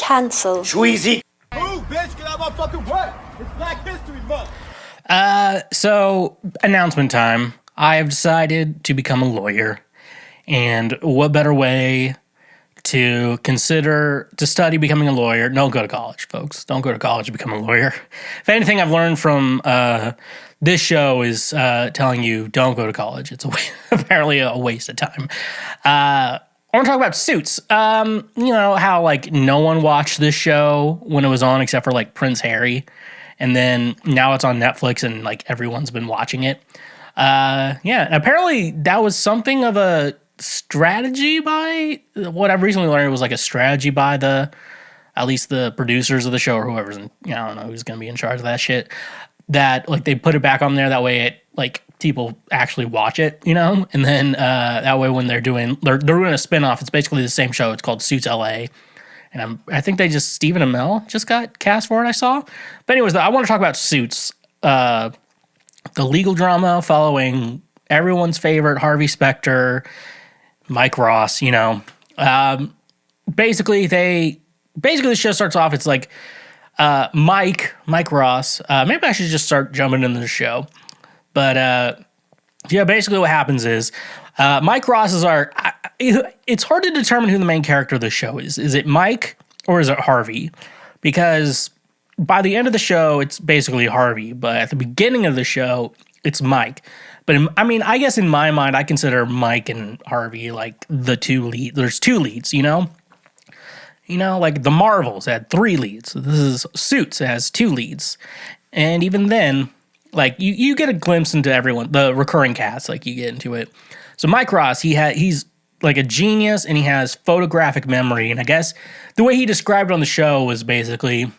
Cancelled. Schweezy. Move, bitch, get out my fucking way. It's Black History Month. So, announcement time. I have decided to become a lawyer. And what better way to study becoming a lawyer? Don't go to college, folks. Don't go to college to become a lawyer. If anything I've learned from this show is telling you don't go to college. It's apparently a waste of time. I want to talk about Suits. You know how like no one watched this show when it was on except for like Prince Harry, and then now it's on Netflix and like everyone's been watching it. Yeah, apparently that was something of a strategy by what I've recently learned. It was like a strategy by at least the producers of the show or whoever's in, I don't know who's going to be in charge of that shit, that like they put it back on there that way it like people actually watch it, you know, and then that way when they're doing a spin-off, it's basically the same show. It's called Suits LA, and I think they just Stephen Amell just got cast for it, I saw. But anyways, I want to talk about Suits, the legal drama following everyone's favorite Harvey Specter, Mike Ross, you know. Basically the show starts off, it's like Mike Ross. Maybe I should just start jumping into the show. But yeah, basically what happens is Mike Ross is it's hard to determine who the main character of the show is. Is it Mike or is it Harvey? Because by the end of the show, it's basically Harvey. But at the beginning of the show, it's Mike. But I guess in my mind, I consider Mike and Harvey like the two leads. There's two leads, you know? You know, like the Marvels had 3 leads. This is Suits, it has 2 leads. And even then, like you get a glimpse into everyone, the recurring cast, like you get into it. So Mike Ross, he's like a genius and he has photographic memory. And I guess the way he described it on the show was basically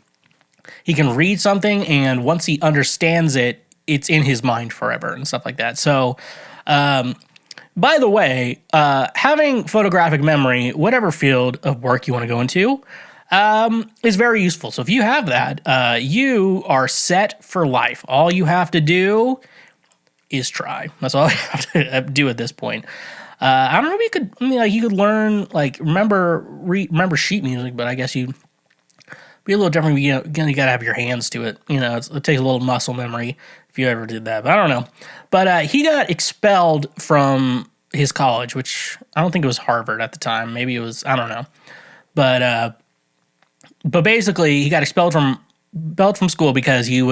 he can read something and once he understands it, it's in his mind forever and stuff like that. So, by the way, having photographic memory, whatever field of work you want to go into, is very useful. So if you have that, you are set for life. All you have to do is try. That's all you have to do at this point. I don't know if you could learn, like, remember sheet music, but I guess you'd be a little different. You got to have your hands to it. You know, it takes a little muscle memory if you ever did that. But I don't know. But he got expelled from his college, which I don't think it was Harvard at the time. Maybe it was, I don't know. But basically he got expelled from school because he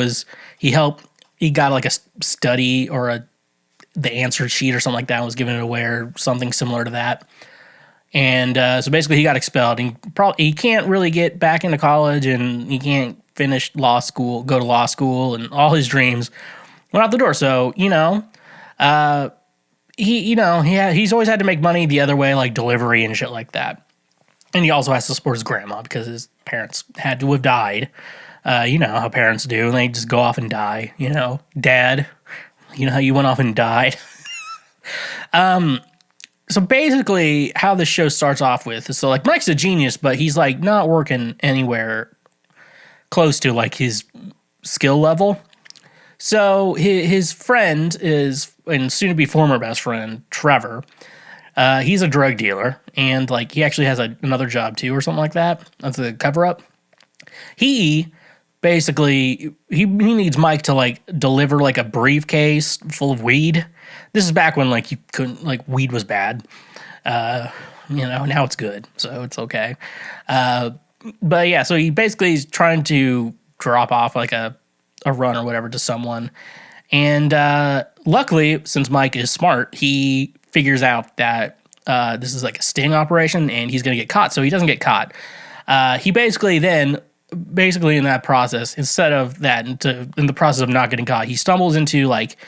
got like a study or the answer sheet or something like that and was given it away or something similar to that. And so basically he got expelled. And he can't really get back into college and he can't go to law school, and all his dreams went out the door. So, you know, he's always had to make money the other way, like delivery and shit like that. And he also has to support his grandma because his parents had to have died. You know how parents do. They just go off and die, you know. Dad, you know how you went off and died? So basically how the show starts off with is, so like Mike's a genius, but he's like not working anywhere close to like his skill level. So his friend and soon to be former best friend, Trevor, he's a drug dealer and like he actually has another job too or something like that. That's a cover up. He basically needs Mike to like deliver like a briefcase full of weed. This is back when like you couldn't, like weed was bad. You know, now it's good, so it's okay. But yeah, so he basically is trying to drop off like a run or whatever to someone. And luckily, since Mike is smart, he figures out that this is like a sting operation and he's going to get caught. So he doesn't get caught. He basically in that process, instead of that, in the process of not getting caught, he stumbles into like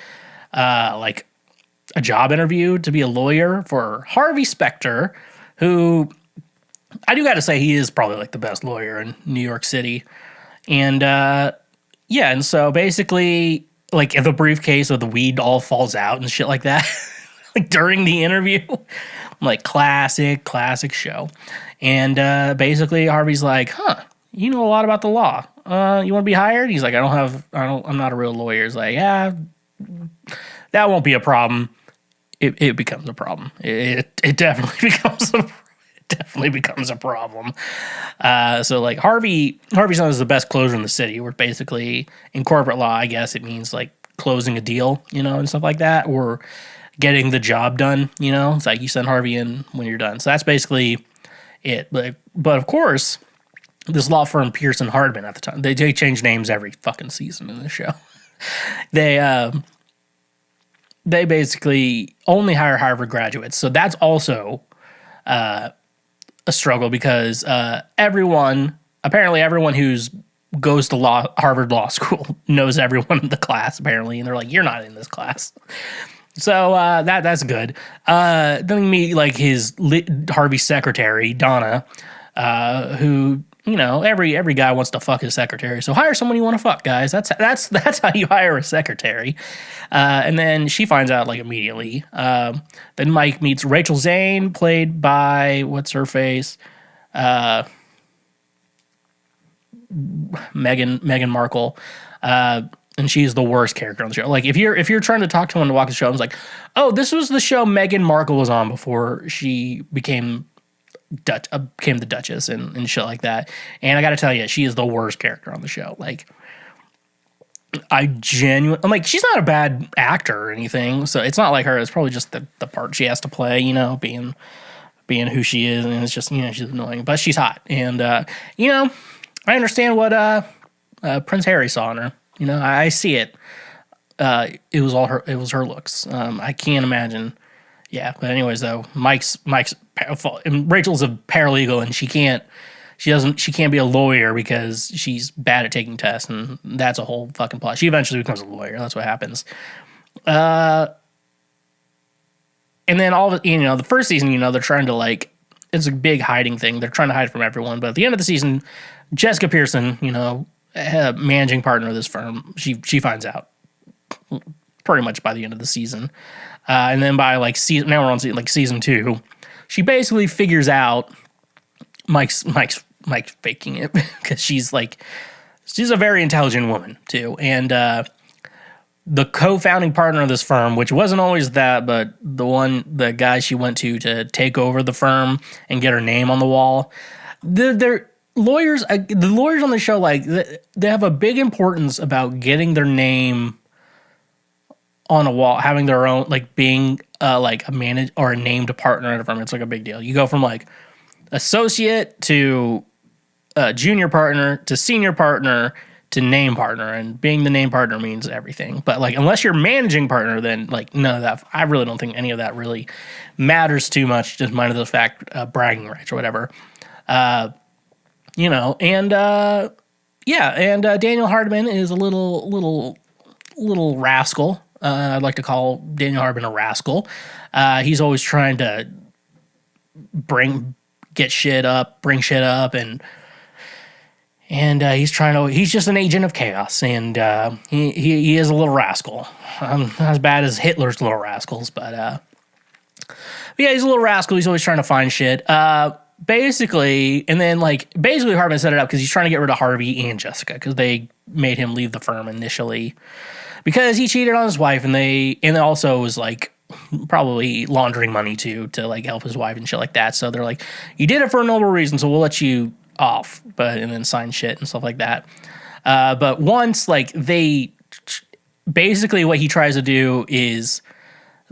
a job interview to be a lawyer for Harvey Specter, who I do got to say he is probably like the best lawyer in New York City. And yeah, and so basically like if the briefcase of the weed all falls out and shit like that, like during the interview, like classic show. And basically Harvey's like, you know a lot about the law. You want to be hired? He's like, I'm not a real lawyer. He's like, yeah, that won't be a problem. It becomes a problem. It definitely becomes a problem. definitely becomes a problem. So like Harvey's son is the best closer in the city, where basically in corporate law, I guess it means like closing a deal, and stuff like that, or getting the job done. It's like you send Harvey in when you're done. So that's basically it. But of course, this law firm Pearson Hardman at the time, they change names every fucking season in the show. They basically only hire Harvard graduates. So that's also a struggle because apparently everyone who's goes to Harvard Law School knows everyone in the class, apparently, and they're like, you're not in this class. So that's good. Then we meet like Harvey's secretary, Donna, who, every guy wants to fuck his secretary. So hire someone you want to fuck, guys. That's how you hire a secretary. And then she finds out like immediately. Then Mike meets Rachel Zane, played by what's her face, Meghan Markle. And she's the worst character on the show. Like if you're trying to talk to someone to watch the show, I was like, oh, this was the show Meghan Markle was on before she became the Duchess and shit like that. And I got to tell you, she is the worst character on the show. Like I'm like, she's not a bad actor or anything, so it's not like her. It's probably just the part she has to play, being who she is, and it's just she's annoying, but she's hot, and I understand what Prince Harry saw in her. I see it. It was her looks. I can't imagine. Yeah, but anyways, though, and Rachel's a paralegal, and she can't be a lawyer because she's bad at taking tests, and that's a whole fucking plot. She eventually becomes a lawyer. That's what happens. And then the first season, they're trying to like, it's a big hiding thing. They're trying to hide from everyone. But at the end of the season, Jessica Pearson, managing partner of this firm, she finds out pretty much by the end of the season. And then by like now we're on season 2, she basically figures out Mike's faking it because she's a very intelligent woman too. And the co-founding partner of this firm, which wasn't always that, but the guy she went to take over the firm and get her name on the wall, they're lawyers. The lawyers on the show, like, they have a big importance about getting their name on a wall, having their own, like, being like a managed or a named partner at a firm. It's like a big deal. You go from like associate to junior partner to senior partner to name partner, and being the name partner means everything. But like, unless you're managing partner, then like none of that. I really don't think any of that really matters too much. Just mind of the fact, bragging rights or whatever. And Daniel Hardman is a little rascal. I'd like to call Daniel Hardman a rascal. He's always trying to bring shit up, and he's just an agent of chaos, and he is a little rascal. Not as bad as Hitler's little rascals, but yeah, he's a little rascal. He's always trying to find shit. Basically Hardman set it up because he's trying to get rid of Harvey and Jessica because they made him leave the firm initially because he cheated on his wife, and also was like probably laundering money to like help his wife and shit like that. So they're like, you did it for a noble reason, so we'll let you off, and then sign shit and stuff like that. But once basically what he tries to do is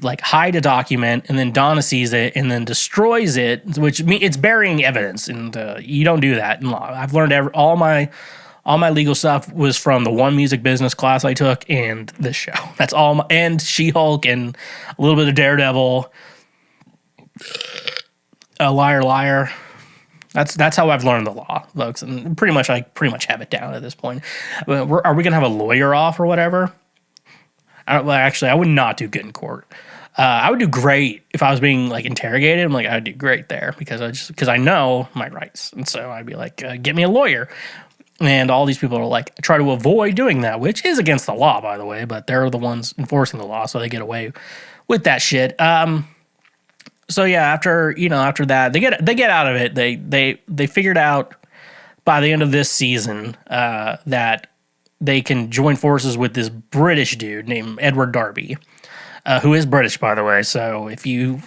like hide a document, and then Donna sees it and then destroys it, which it's burying evidence, and you don't do that in law. I've learned all my legal stuff was from the one music business class I took and this show. That's all, and She-Hulk and a little bit of Daredevil, Liar. That's how I've learned the law, folks, and I pretty much have it down at this point. Are we gonna have a lawyer off or whatever? I would not do good in court. I would do great if I was being like interrogated. I'm like, I would do great there because I know my rights, and so I'd be like, get me a lawyer. And all these people are like, try to avoid doing that, which is against the law, by the way. But they're the ones enforcing the law, so they get away with that shit. So yeah, after that, they get out of it. They figured out by the end of this season that they can join forces with this British dude named Edward Darby, who is British, by the way. So if you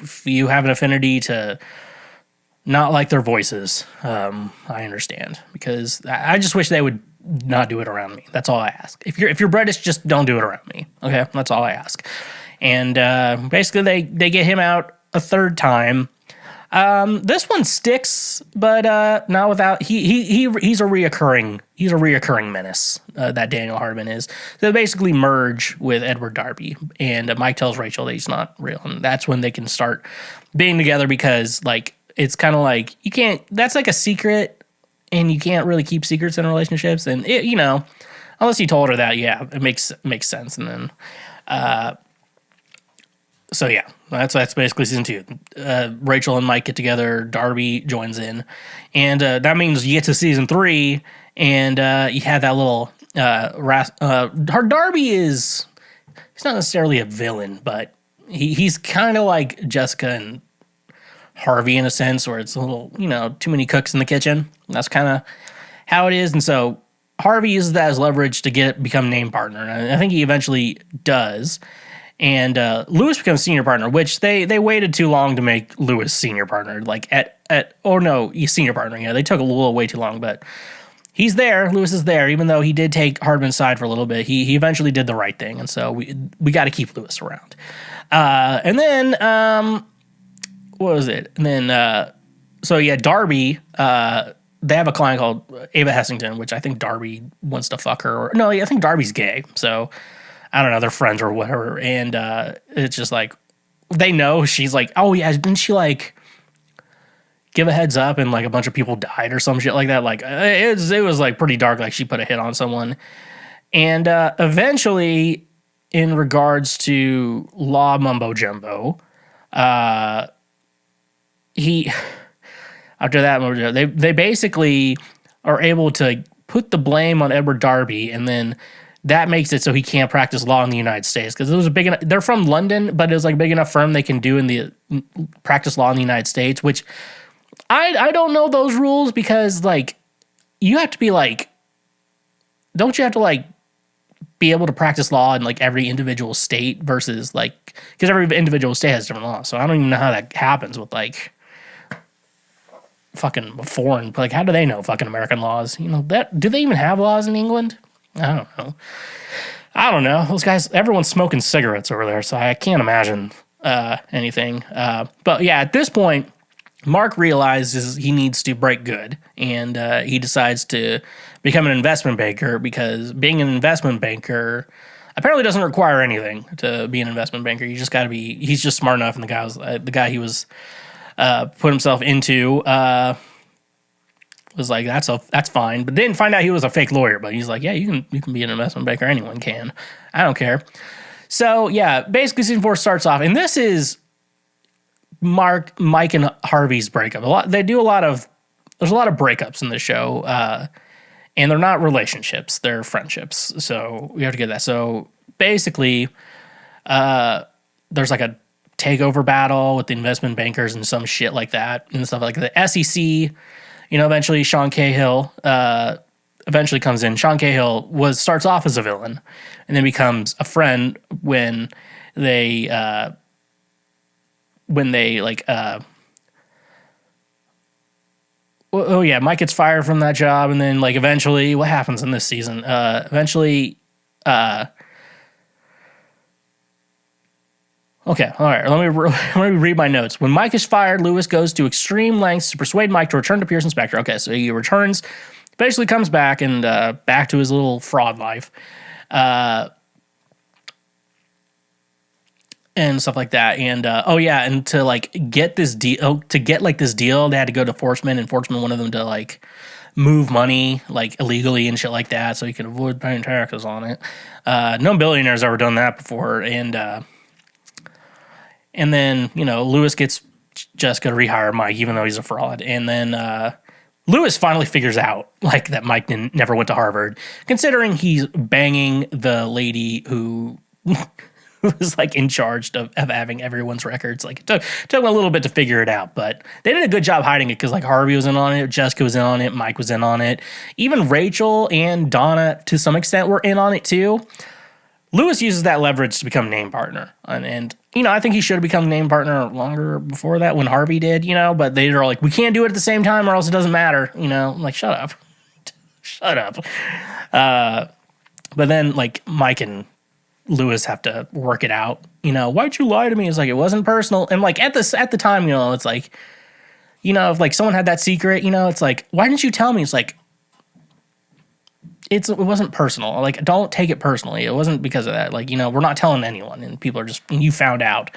have an affinity to not like their voices. I understand, because I just wish they would not do it around me. That's all I ask. If you're British, just don't do it around me. Okay, that's all I ask. And basically, they get him out a third time. This one sticks, but not without he's a reoccurring menace. That Daniel Hardman is. They basically merge with Edward Darby, and Mike tells Rachel that he's not real, and that's when they can start being together, because like it's kind of like you can't. That's like a secret, and you can't really keep secrets in relationships, and it, unless you told her that, yeah, it makes sense, and then. So yeah, that's basically season 2. Rachel and Mike get together. Darby joins in, and that means you get to season 3, and you have that little. Darby he's not necessarily a villain, but he's kind of like Jessica and Harvey in a sense, where it's a little too many cooks in the kitchen. That's kind of how it is, and so Harvey uses that as leverage to become name partner, and I think he eventually does. And Lewis becomes senior partner, which they waited too long to make Lewis senior partner. Like he's senior partner. Yeah, they took a little way too long, but he's there. Lewis is there, even though he did take Hardman's side for a little bit. He eventually did the right thing, and so we got to keep Lewis around. And then what was it? And then so yeah, Darby. They have a client called Ava Hessington, which I think Darby wants to fuck her. No, I think Darby's gay, so. I don't know, they're friends or whatever, and it's just like, they know she's like, oh yeah, didn't she like give a heads up and like a bunch of people died or some shit like that? Like it was like pretty dark, like she put a hit on someone. And eventually, in regards to law mumbo jumbo, after that, they basically are able to put the blame on Edward Darby, and then that makes it so he can't practice law in the United States, because it was a big enough. They're from London, but it was like a big enough firm they can do in the practice law in the United States. Which I don't know those rules, because like you have to be like, don't you have to like be able to practice law in like every individual state versus like, because every individual state has different laws. So I don't even know how that happens with like fucking foreign. Like how do they know fucking American laws? That do they even have laws in England? I don't know. Those guys, everyone's smoking cigarettes over there, so I can't imagine anything. But yeah, at this point, Mark realizes he needs to break good, and he decides to become an investment banker, because being an investment banker apparently doesn't require anything to be an investment banker. You just got to be. He's just smart enough, and the guy he was put himself into. Was like, that's fine, but didn't find out he was a fake lawyer. But he's like, yeah, you can be an investment banker. Anyone can. I don't care. So yeah, basically season 4 starts off, and this is Mike, and Harvey's breakup. There's a lot of breakups in the show, and they're not relationships, they're friendships. So we have to get that. So basically, there's like a takeover battle with the investment bankers and some shit like that, and stuff like the SEC. Eventually Sean Cahill eventually comes in. Sean Cahill starts off as a villain, and then becomes a friend when they Mike gets fired from that job, and then like eventually, what happens in this season? Okay, all right, let me read my notes. When Mike is fired, Lewis goes to extreme lengths to persuade Mike to return to Pearson Specter. Okay, so he returns, basically comes back, and back to his little fraud life, and stuff like that. And and to like get this deal, they had to go to Forsman, and Forsman wanted them to like move money like illegally and shit like that, so he could avoid paying taxes on it. No billionaire's ever done that before, and then, Lewis gets Jessica to rehire Mike, even though he's a fraud. And then Lewis finally figures out like that Mike never went to Harvard, considering he's banging the lady who was like in charge of having everyone's records. Like it took him a little bit to figure it out, but they did a good job hiding it, because like Harvey was in on it, Jessica was in on it, Mike was in on it. Even Rachel and Donna, to some extent, were in on it too. Lewis uses that leverage to become name partner. And I think he should have become name partner longer before that when Harvey did, but they were like, we can't do it at the same time or else it doesn't matter. I'm like, shut up. Shut up. But then like Mike and Lewis have to work it out. Why'd you lie to me? It's like, it wasn't personal. And like at the time, it's like, if like someone had that secret, it's like, why didn't you tell me? It's like, it wasn't personal. Like, don't take it personally. It wasn't because of that. Like, we're not telling anyone, and people are just, you found out,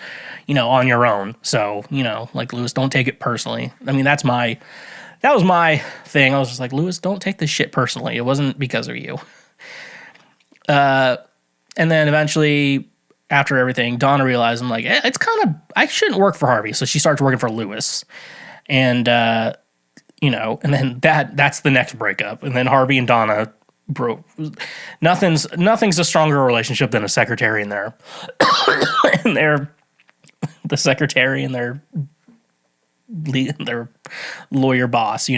on your own. So, like, Lewis, don't take it personally. I mean, that was my thing. I was just like, Lewis, don't take this shit personally. It wasn't because of you. And then eventually, after everything, Donna realized, I'm like, it's kind of, I shouldn't work for Harvey. So she starts working for Lewis. And, and then that's the next breakup. And then Harvey and Donna broke. Nothing's a stronger relationship than a secretary and their, the secretary and their lawyer boss,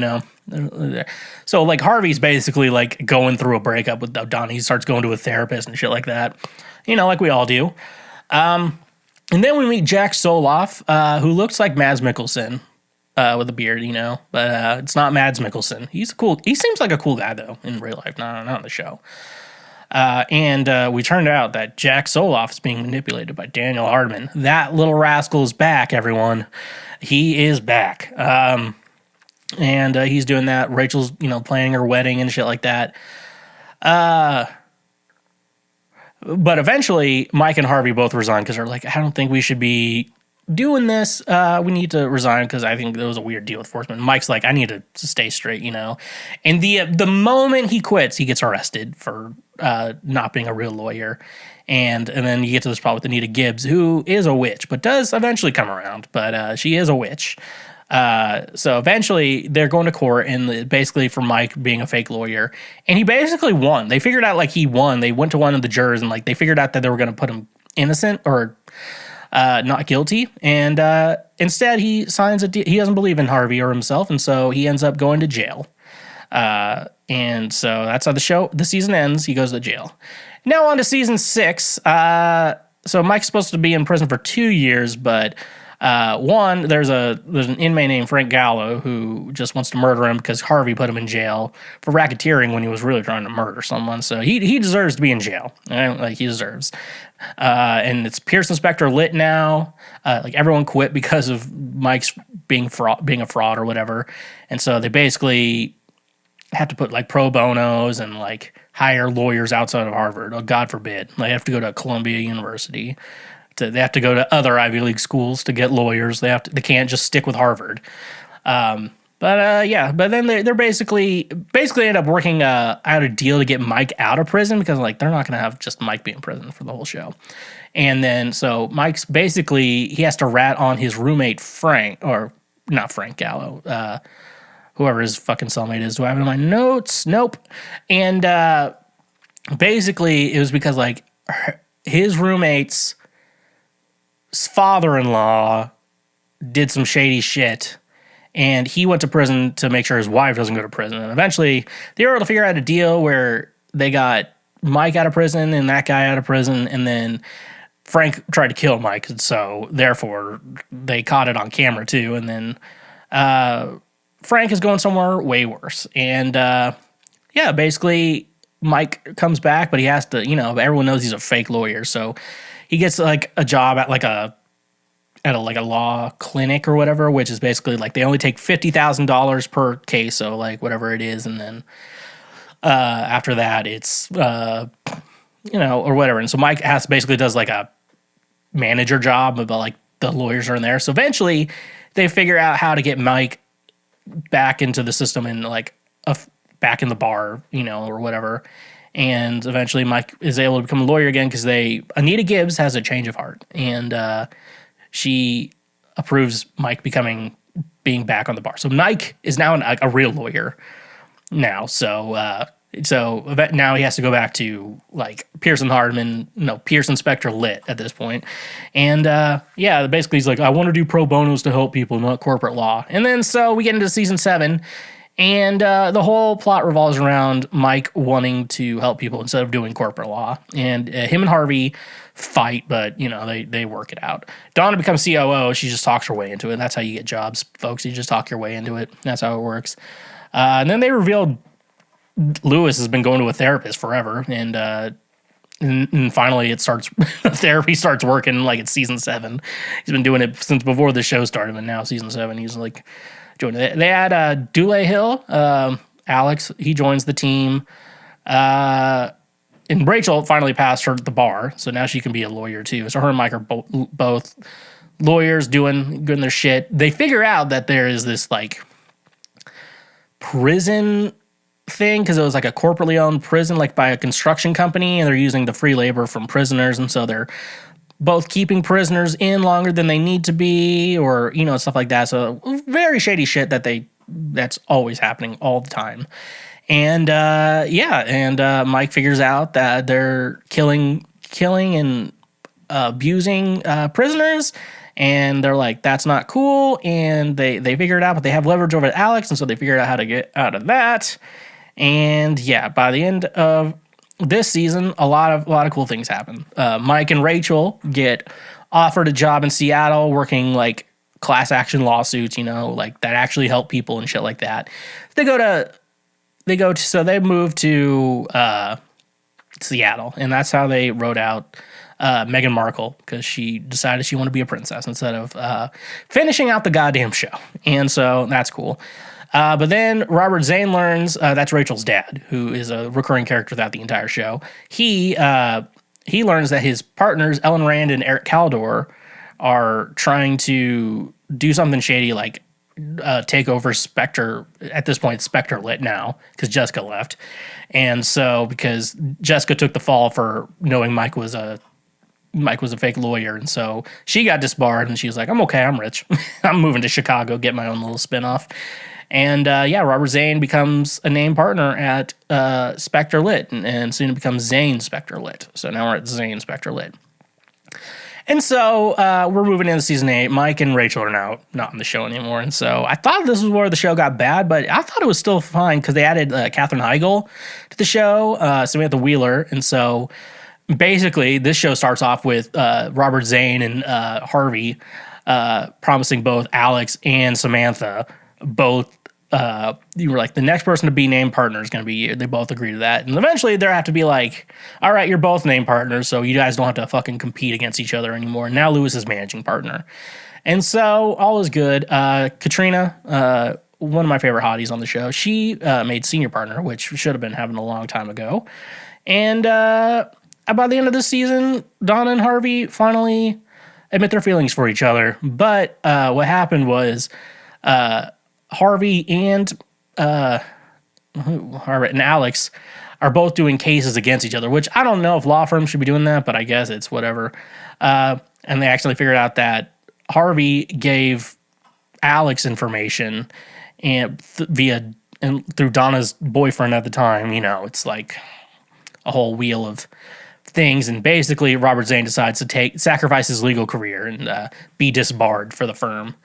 So like Harvey's basically like going through a breakup with Donna. He starts going to a therapist and shit like that, like we all do. And then we meet Jack Soloff, who looks like Mads Mikkelsen with a beard, but it's not Mads Mikkelsen. He seems like a cool guy though in real life, not on the show. And we turned out that Jack Soloff is being manipulated by Daniel Hardman. That little rascal is back, everyone. He is back. And he's doing that. Rachel's, planning her wedding and shit like that. But eventually, Mike and Harvey both resign because they're like, I don't think we should be doing this. We need to resign because I think there was a weird deal with Forsman. Mike's like, I need to stay straight, And the moment he quits, he gets arrested for not being a real lawyer. And then you get to this part with Anita Gibbs, who is a witch, but does eventually come around. But she is a witch. So eventually they're going to court and basically for Mike being a fake lawyer. And he basically won. They figured out like he won. They went to one of the jurors and like they figured out that they were going to put him innocent or not guilty. And instead he signs a deal. He doesn't believe in Harvey or himself. And so he ends up going to jail. And so that's how the season ends. He goes to jail. Now on to season 6. So Mike's supposed to be in prison for 2 years, but there's an inmate named Frank Gallo who just wants to murder him because Harvey put him in jail for racketeering when he was really trying to murder someone. So he deserves to be in jail. Like he deserves. And it's Pearson Specter lit now. Like everyone quit because of Mike's being a fraud or whatever. And so they basically have to put like pro bonos and like hire lawyers outside of Harvard. Oh, God forbid. They have to go to Columbia University. They have to go to other Ivy League schools to get lawyers. They can't just stick with Harvard. But then they're basically end up working out a deal to get Mike out of prison because like they're not going to have just Mike be in prison for the whole show. And then so Mike's basically he has to rat on his roommate Frank, or not Frank Gallo, whoever his fucking cellmate is. Do I have it in my notes? Nope. And basically it was because like his roommate's father-in-law did some shady shit, and he went to prison to make sure his wife doesn't go to prison. And eventually, they were able to figure out a deal where they got Mike out of prison and that guy out of prison, and then Frank tried to kill Mike, and so therefore they caught it on camera too. And then Frank is going somewhere way worse. And basically Mike comes back, but he has to, everyone knows he's a fake lawyer, so he gets like a job at a law clinic or whatever, which is basically like they only take $50,000 per case, so like whatever it is, and then after that it's or whatever. And so Mike basically does like a manager job, but like the lawyers are in there. So eventually they figure out how to get Mike back into the system and like back in the bar, or whatever. And eventually Mike is able to become a lawyer again because Anita Gibbs has a change of heart. And she approves Mike being back on the bar. So Mike is now a real lawyer now. So now he has to go back to like Pearson Specter lit at this point. And basically he's like, I want to do pro bonos to help people, not corporate law. And then so we get into season 7. And the whole plot revolves around Mike wanting to help people instead of doing corporate law. And him and Harvey fight, but, they work it out. Donna becomes COO. She just talks her way into it. That's how you get jobs, folks. You just talk your way into it. That's how it works. And then they revealed Lewis has been going to a therapist forever. And finally therapy starts working like it's season 7. He's been doing it since before the show started, and now season 7, he's like doing it. They had Dule Hill, Alex, he joins the team. And Rachel finally passed her the bar, so now she can be a lawyer too. So her and Mike are both lawyers doing their shit. They figure out that there is this like prison thing, because it was like a corporately owned prison, like by a construction company, and they're using the free labor from prisoners, and so they're both keeping prisoners in longer than they need to be, or stuff like that. So very shady shit that's always happening all the time. And Mike figures out that they're killing and abusing prisoners, and they're like, that's not cool, and they figure it out, but they have leverage over Alex, and so they figured out how to get out of that. And yeah, by the end of this season, a lot of cool things happen. Mike and Rachel get offered a job in Seattle working like class action lawsuits, like that actually help people and shit like that. So they moved to Seattle, and that's how they wrote out Meghan Markle, because she decided she wanted to be a princess instead of finishing out the goddamn show. And so that's cool. But then Robert Zane learns that's Rachel's dad, who is a recurring character throughout the entire show. He learns that his partners, Ellen Rand and Eric Caldor, are trying to do something shady, like take over Specter. At this point, Specter lit now, because Jessica left. And so, because Jessica took the fall for knowing Mike was a fake lawyer, and so she got disbarred, and she was like, I'm okay, I'm rich. I'm moving to Chicago, get my own little spinoff. And Robert Zane becomes a named partner at Specter Lit, and soon it becomes Zane Specter Lit. So now we're at Zane Specter Lit. And so we're moving into season 8. Mike and Rachel are now not on the show anymore. And so I thought this was where the show got bad, but I thought it was still fine, because they added Katherine Heigl to the show. So we have the Wheeler. And so basically this show starts off with Robert Zane and Harvey promising both Alex and Samantha both. You were like, the next person to be named partner is going to be you. They both agree to that. And eventually they have to be like, all right, you're both named partners, so you guys don't have to fucking compete against each other anymore. Now Lewis is managing partner. And so all is good. Katrina, one of my favorite hotties on the show, she made senior partner, which should have been happening a long time ago. And by the end of this season, Donna and Harvey finally admit their feelings for each other. But what happened was Harvey and Alex are both doing cases against each other, which I don't know if law firms should be doing that, but I guess it's whatever. And they actually figured out that Harvey gave Alex information and through Donna's boyfriend at the time. It's like a whole wheel of things, and basically Robert Zane decides to sacrifice his legal career and be disbarred for the firm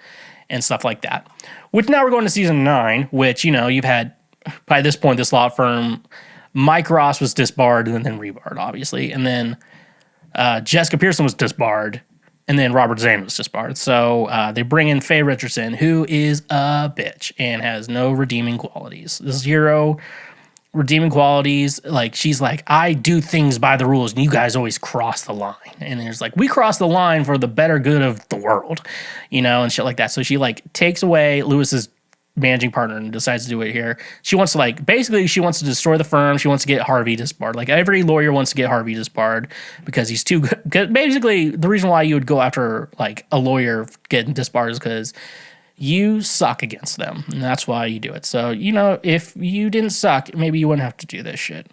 and stuff like that. Which now we're going to season 9, which, you've had, by this point, this law firm, Mike Ross was disbarred and then rebarred, obviously. And then Jessica Pearson was disbarred, and then Robert Zane was disbarred. So they bring in Faye Richardson, who is a bitch and has no redeeming qualities. 0 redeeming qualities. Like, she's like, I do things by the rules, and you guys always cross the line. And there's like, we cross the line for the better good of the world, and shit like that. So she like takes away Lewis's managing partner and decides to do it here. She wants to she wants to destroy the firm. She wants to get Harvey disbarred. Like, every lawyer wants to get Harvey disbarred because he's too good. Basically, the reason why you would go after like a lawyer getting disbarred is because you suck against them, and that's why you do it. So, if you didn't suck, maybe you wouldn't have to do this shit.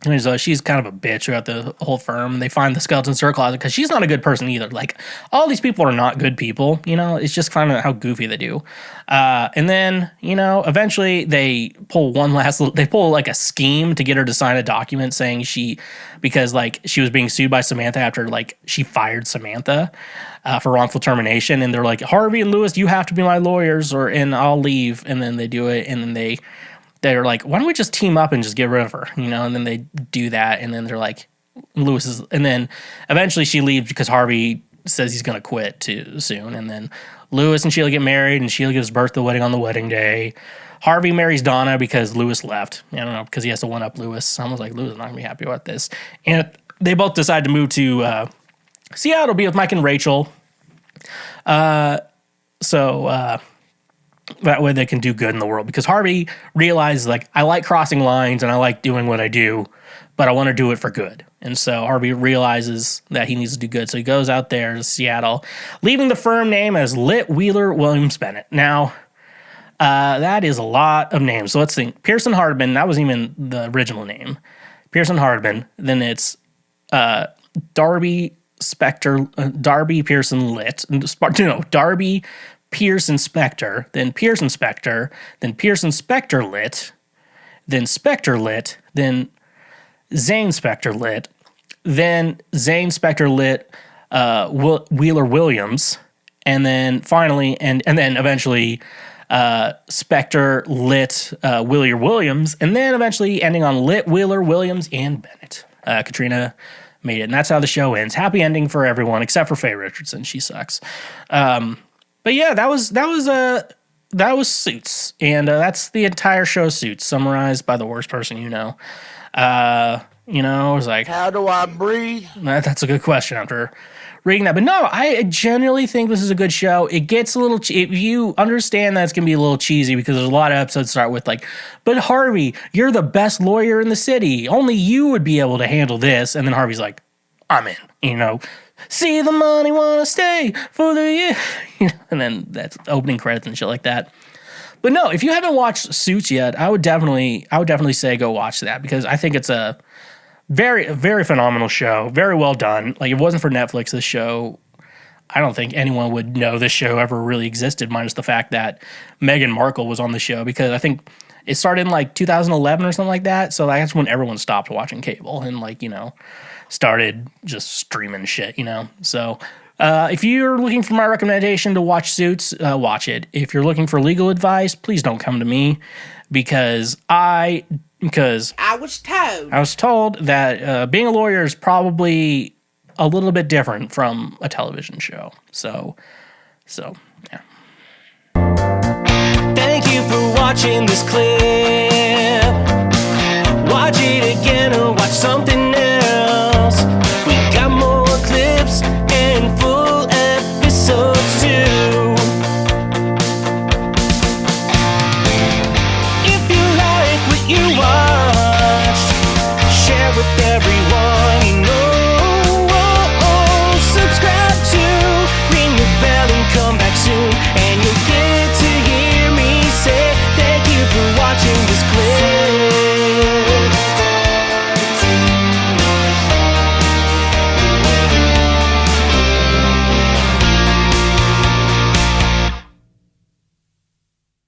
And so she's kind of a bitch throughout the whole firm. They find the skeleton in her closet because she's not a good person either. Like, all these people are not good people, you know? It's just kind of how goofy they do. And then, you know, eventually they pull like a scheme to get her to sign a document saying because like she was being sued by Samantha after like she fired Samantha for wrongful termination. And they're like, Harvey and Lewis, you have to be my lawyers and I'll leave. And then they do it. And then they're like, why don't we just team up and just get rid of her, you know? And then they do that, and then they're like, and then eventually she leaves because Harvey says he's gonna quit too soon, and then Lewis and Sheila get married, and Sheila gives birth to the wedding on the wedding day. Harvey marries Donna because Lewis left. I don't know, because he has to one-up Lewis. I was like, Lewis is not gonna be happy about this. And they both decide to move to Seattle, be with Mike and Rachel. That way they can do good in the world, because Harvey realizes, like, I like crossing lines and I like doing what I do, but I want to do it for good. And so Harvey realizes that he needs to do good. So he goes out there to Seattle, leaving the firm name as Litt Wheeler Williams Bennett. Now, that is a lot of names. So let's think. Pearson Hardman, that wasn't even the original name. Pearson Hardman. Then it's Darby Specter, Darby Pearson Litt. No, Darby Pearson Specter, then Pearson Specter, then Pearson Specter Litt, then Specter Litt, then Zane Specter Litt, then Zane Specter Litt, Wheeler Williams, and then finally, and then eventually Specter Litt, Wheeler Williams, and then eventually ending on Litt, Wheeler Williams, and Bennett. Katrina made it, and that's how the show ends. Happy ending for everyone except for Faye Richardson. She sucks. But yeah, that was Suits, and that's the entire show. Suits, summarized by the worst person you know. You know, I was like, how do I breathe? That's a good question after reading that. But no, I genuinely think this is a good show. It gets a little, if you understand that it's gonna be a little cheesy, because there's a lot of episodes start with like, but Harvey, you're the best lawyer in the city. Only you would be able to handle this. And then Harvey's like, I'm in, you know. See the money, wanna stay for the year. And then that's opening credits and shit like that. But no, if you haven't watched Suits yet, I would definitely say go watch that, because I think it's a very, very phenomenal show. Very well done. Like, if it wasn't for Netflix, this show, I don't think anyone would know this show ever really existed, minus the fact that Meghan Markle was on the show, because I think it started in like 2011 or something like that. So that's when everyone stopped watching cable and, like, you know, started just streaming shit, you know. So if you're looking for my recommendation to watch Suits, watch it. If you're looking for legal advice, please don't come to me, because I was told that being a lawyer is probably a little bit different from a television show. So yeah. Thank you for watching this clip.